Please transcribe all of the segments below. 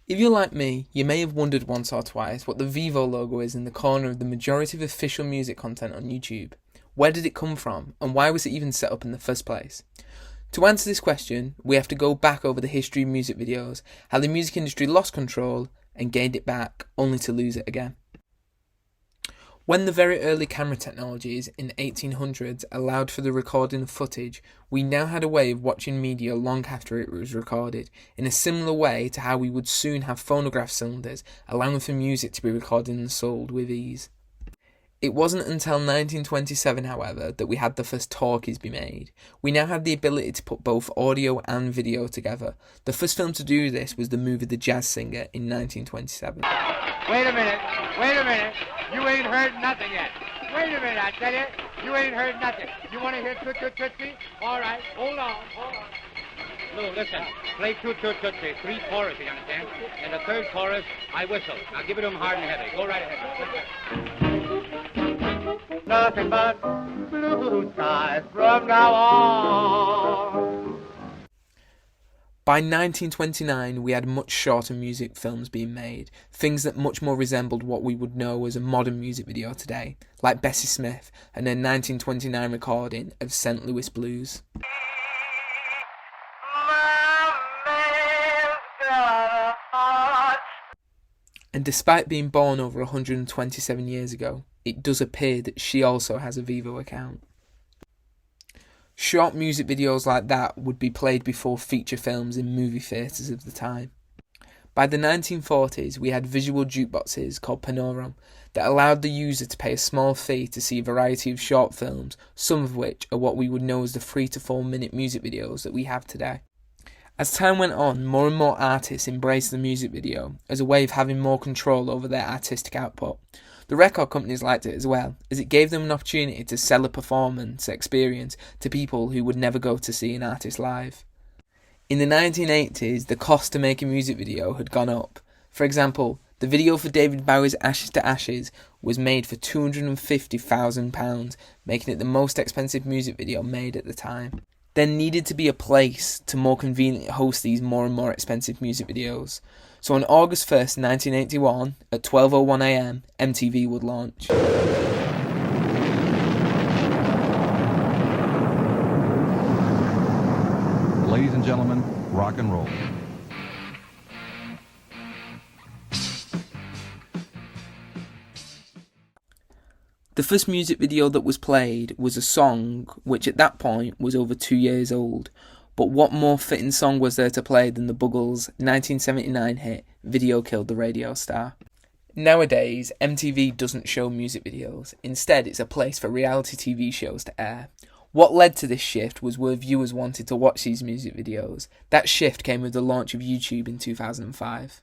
If you're like me, you may have wondered once or twice what the Vevo logo is in the corner of the majority of official music content on YouTube. Where did it come from, and why was it even set up in the first place? To answer this question, we have to go back over the history of music videos, how the music industry lost control and gained it back, only to lose it again. When the very early camera technologies in the 1800s allowed for the recording of footage, we now had a way of watching media long after it was recorded, in a similar way to how we would soon have phonograph cylinders, allowing for music to be recorded and sold with ease. It wasn't until 1927, however, that we had the first talkies be made. We now had the ability to put both audio and video together. The first film to do this was the movie The Jazz Singer in 1927. Wait a minute. You ain't heard nothing yet. Wait a minute, I tell you. You ain't heard nothing. You want to hear Toot Toot Tootsie? All right, hold on. Lou, listen. Play Toot Toot Tootsie. 3 choruses, you understand? And the third chorus, I whistle. Now give it to him hard and heavy. Go right ahead. Nothing but blue skies from now on. By 1929, we had much shorter music films being made, things that much more resembled what we would know as a modern music video today, like Bessie Smith and her 1929 recording of St. Louis Blues. And despite being born over 127 years ago, it does appear that she also has a Vevo account. Short music videos like that would be played before feature films in movie theatres of the time. By the 1940s, we had visual jukeboxes called Panoram that allowed the user to pay a small fee to see a variety of short films, some of which are what we would know as the 3 to 4 minute music videos that we have today. As time went on, more and more artists embraced the music video as a way of having more control over their artistic output. The record companies liked it as well, as it gave them an opportunity to sell a performance experience to people who would never go to see an artist live. In the 1980s, the cost to make a music video had gone up. For example, the video for David Bowie's Ashes to Ashes was made for £250,000, making it the most expensive music video made at the time. There needed to be a place to more conveniently host these more and more expensive music videos. So on August 1st, 1981, at 12:01 AM, MTV would launch. Ladies and gentlemen, rock and roll. The first music video that was played was a song which at that point was over 2 years old. But what more fitting song was there to play than the Buggles' 1979 hit, Video Killed the Radio Star? Nowadays, MTV doesn't show music videos. Instead, it's a place for reality TV shows to air. What led to this shift was where viewers wanted to watch these music videos. That shift came with the launch of YouTube in 2005.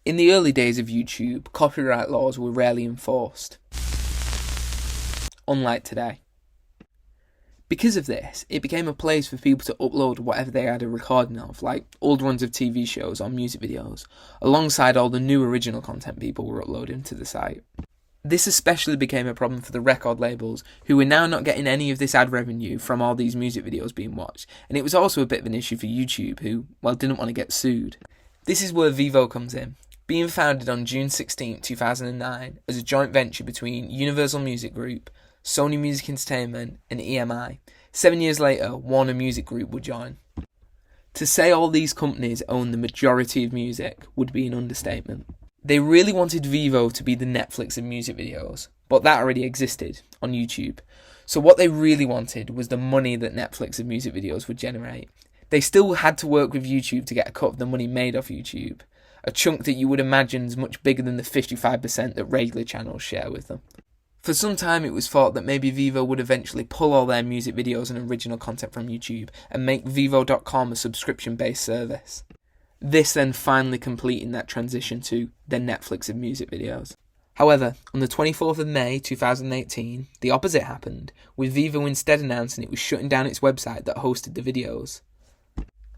In the early days of YouTube, copyright laws were rarely enforced, unlike today. Because of this, it became a place for people to upload whatever they had a recording of, like old runs of TV shows or music videos, alongside all the new original content people were uploading to the site. This especially became a problem for the record labels, who were now not getting any of this ad revenue from all these music videos being watched, and it was also a bit of an issue for YouTube, who, well, didn't want to get sued. This is where Vevo comes in. Being founded on June 16, 2009, as a joint venture between Universal Music Group, Sony Music Entertainment and EMI. 7 years later, Warner Music Group would join. To say all these companies own the majority of music would be an understatement. They really wanted Vevo to be the Netflix of music videos, but that already existed on YouTube. So what they really wanted was the money that Netflix of music videos would generate. They still had to work with YouTube to get a cut of the money made off YouTube, a chunk that you would imagine is much bigger than the 55% that regular channels share with them. For some time it was thought that maybe Vevo would eventually pull all their music videos and original content from YouTube and make Vevo.com a subscription-based service. This then finally completing that transition to the Netflix of music videos. However, on the 24th of May 2018, the opposite happened, with Vevo instead announcing it was shutting down its website that hosted the videos.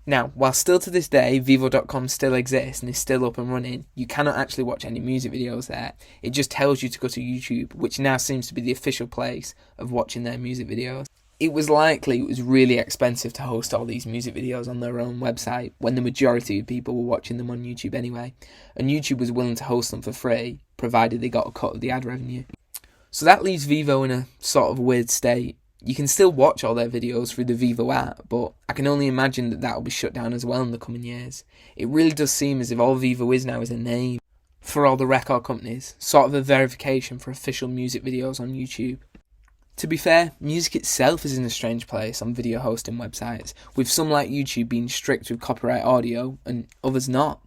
Now, while still to this day, Vevo.com still exists and is still up and running, you cannot actually watch any music videos there. It just tells you to go to YouTube, which now seems to be the official place of watching their music videos. It was likely it was really expensive to host all these music videos on their own website when the majority of people were watching them on YouTube anyway, and YouTube was willing to host them for free, provided they got a cut of the ad revenue. So that leaves Vevo in a sort of weird state. You can still watch all their videos through the Vevo app, but I can only imagine that will be shut down as well in the coming years. It really does seem as if all Vevo is now is a name for all the record companies, sort of a verification for official music videos on YouTube. To be fair, music itself is in a strange place on video hosting websites, with some like YouTube being strict with copyright audio and others not.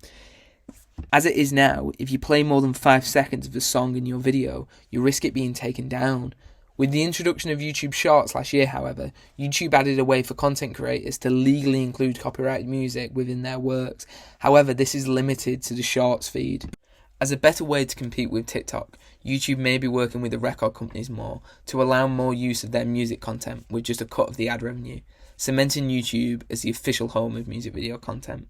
As it is now, if you play more than 5 seconds of a song in your video, you risk it being taken down. With the introduction of YouTube Shorts last year, however, YouTube added a way for content creators to legally include copyrighted music within their works. However, this is limited to the Shorts feed. As a better way to compete with TikTok, YouTube may be working with the record companies more to allow more use of their music content with just a cut of the ad revenue, cementing YouTube as the official home of music video content.